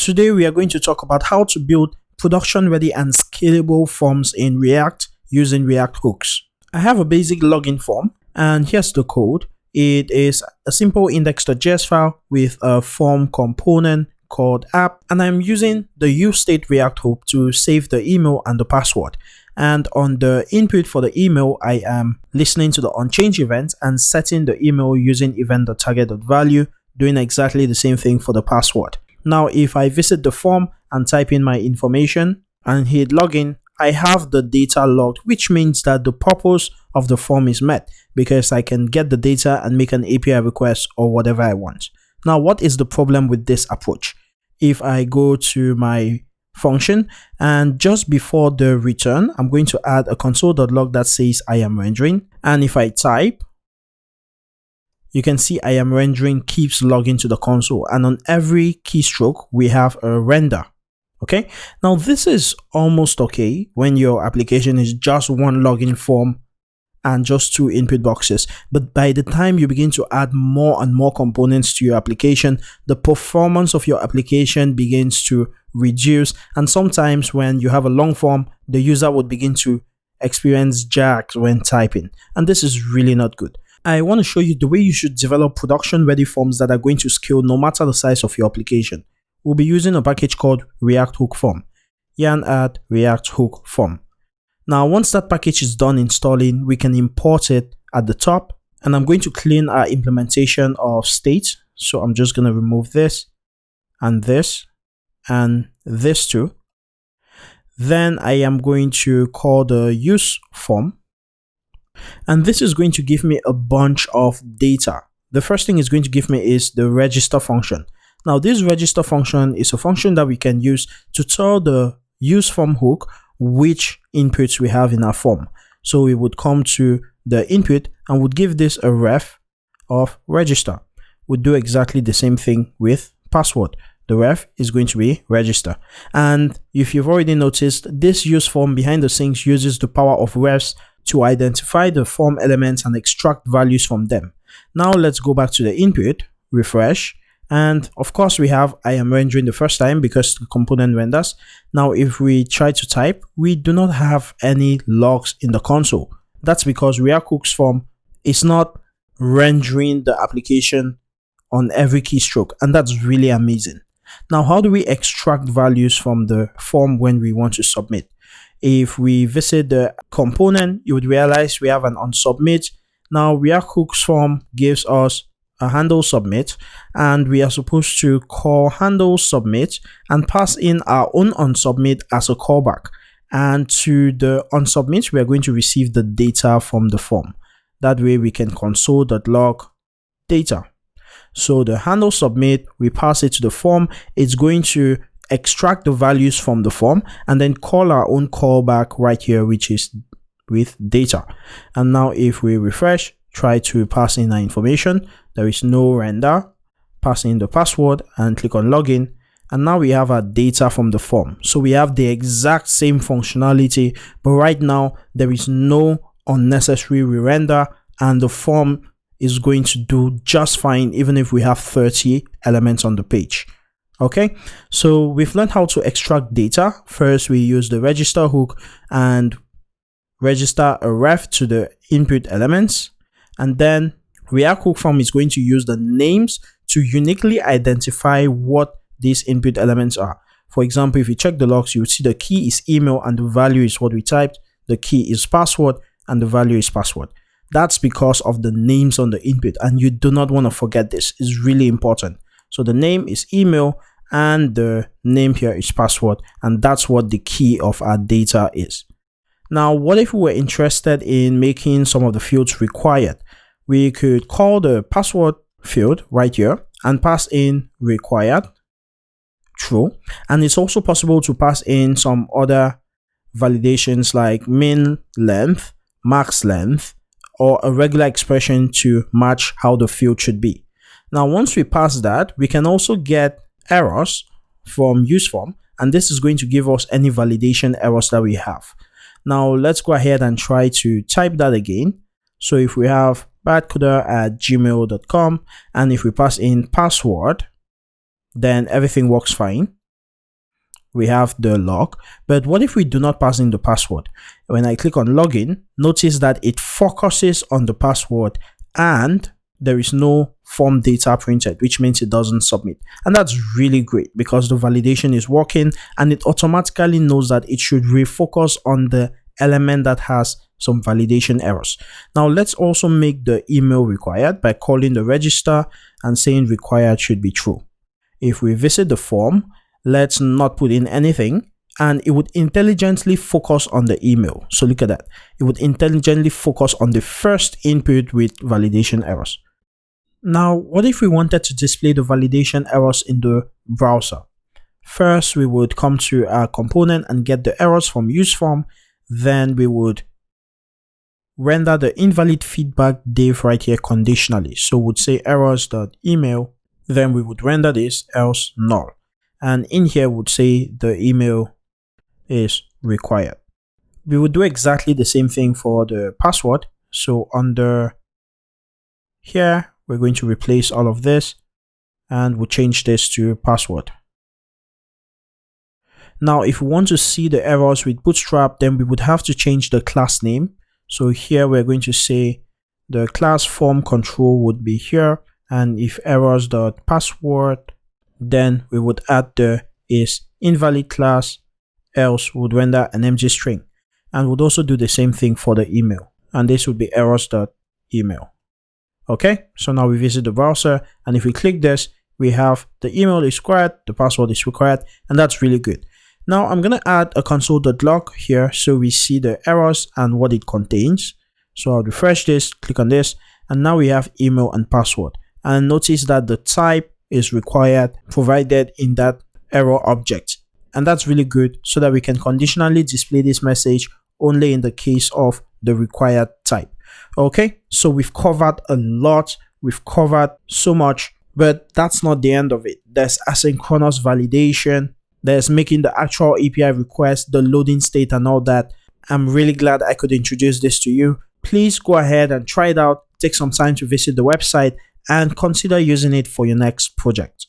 Today we are going to talk about how to build production-ready and scalable forms in React using React hooks. I have a basic login form, and here's the code. It is a simple index.js file with a form component called app, and I'm using the useState React hook to save the email and the password. And on the input for the email, I am listening to the onChange event and setting the email using event.target.value, doing exactly the same thing for the password. Now, if I visit the form and type in my information and hit login, I have the data logged, which means that the purpose of the form is met because I can get the data and make an API request or whatever I want. Now, what is the problem with this approach? If I go to my function and just before the return, I'm going to add a console.log that says I am rendering. And if I type, you can see I am rendering keeps logging to the console, and on every keystroke we have a render. Okay, now this is almost okay when your application is just one login form and just two input boxes, but by the time you begin to add more and more components to your application, the performance of your application begins to reduce, and sometimes when you have a long form, the user would begin to experience jags when typing, and this is really not good. I want to show you the way you should develop production-ready forms that are going to scale no matter the size of your application. We'll be using a package called React Hook Form. Yarn add React Hook Form. Now, once that package is done installing, we can import it at the top, and I'm going to clean our implementation of state. So I'm just going to remove this and this too. Then I am going to call the use form, and this is going to give me a bunch of data. The first thing it's going to give me is the register function. Now, this register function is a function that we can use to tell the use form hook which inputs we have in our form. So we would come to the input and would give this a ref of register. We'll do exactly the same thing with password. The ref is going to be register. And if you've already noticed, this use form behind the scenes uses the power of refs to identify the form elements and extract values from them. Now let's go back to the input, refresh, and of course we have I am rendering the first time because the component renders. Now if we try to type, we do not have any logs in the console. That's because React hooks form is not rendering the application on every keystroke, and that's really amazing. Now, how do we extract values from the form when we want to submit? If we visit the component, you would realize we have an onSubmit. Now, React hooks form gives us a handle submit, and we are supposed to call handle submit and pass in our own onSubmit as a callback. And to the onSubmit, we are going to receive the data from the form. That way we can console.log data. So the handle submit, we pass it to the form. It's going to extract the values from the form and then call our own callback right here, which is with data. And now if we refresh, try to pass in our information, there is no render. Pass in the password and click on login, and now we have our data from the form. So we have the exact same functionality, but right now there is no unnecessary re-render, and the form is going to do just fine even if we have 30 elements on the page. Okay, so we've learned how to extract data. First, we use the register hook and register a ref to the input elements, and then React hook form is going to use the names to uniquely identify what these input elements are. For example, if you check the logs, you will see the key is email and the value is what we typed. The key is password and the value is password. That's because of the names on the input, and you do not want to forget this. It's really important. So the name is email and the name here is password, and that's what the key of our data is. Now, what if we were interested in making some of the fields required? We could call the password field right here and pass in required true, and it's also possible to pass in some other validations like min length, max length, or a regular expression to match how the field should be. Now, once we pass that, we can also get errors from use form, and this is going to give us any validation errors that we have. Now, let's go ahead and try to type that again. So if we have badcoder@gmail.com, and if we pass in password, then everything works fine. we have the log. But what if we do not pass in the password? When I click on login, notice that it focuses on the password and there is no form data printed, which means it doesn't submit. And that's really great because the validation is working and it automatically knows that it should refocus on the element that has some validation errors. Now let's also make the email required by calling the register and saying required should be true. If we visit the form, let's not put in anything and it would intelligently focus on the email. So look at that. It would intelligently focus on the first input with validation errors. Now, what if we wanted to display the validation errors in the browser? First, we would come to our component and get the errors from useForm. Then we would render the invalid feedback div right here conditionally. So we'd say errors.email. Then we would render this else null. And in here would say the email is required. We would do exactly the same thing for the password. So under here, we're going to replace all of this and we'll change this to password. Now, if we want to see the errors with Bootstrap, then we would have to change the class name. So here we're going to say the class form control would be here. And if errors.password, then we would add the is invalid class, else would render an empty string. And would also do the same thing for the email. And this would be errors.email. Okay, so now we visit the browser, and if we click this, we have the email is required, the password is required, and that's really good. Now I'm going to add a console.log here so we see the errors and what it contains. So I'll refresh this, click on this, and now we have email and password. And notice that the type is required provided in that error object. And that's really good so that we can conditionally display this message only in the case of the required type. Okay, so we've covered a lot, we've covered so much, but that's not the end of it. There's asynchronous validation, there's making the actual API request, the loading state and all that. I'm really glad I could introduce this to you. Please go ahead and try it out, take some time to visit the website and consider using it for your next project.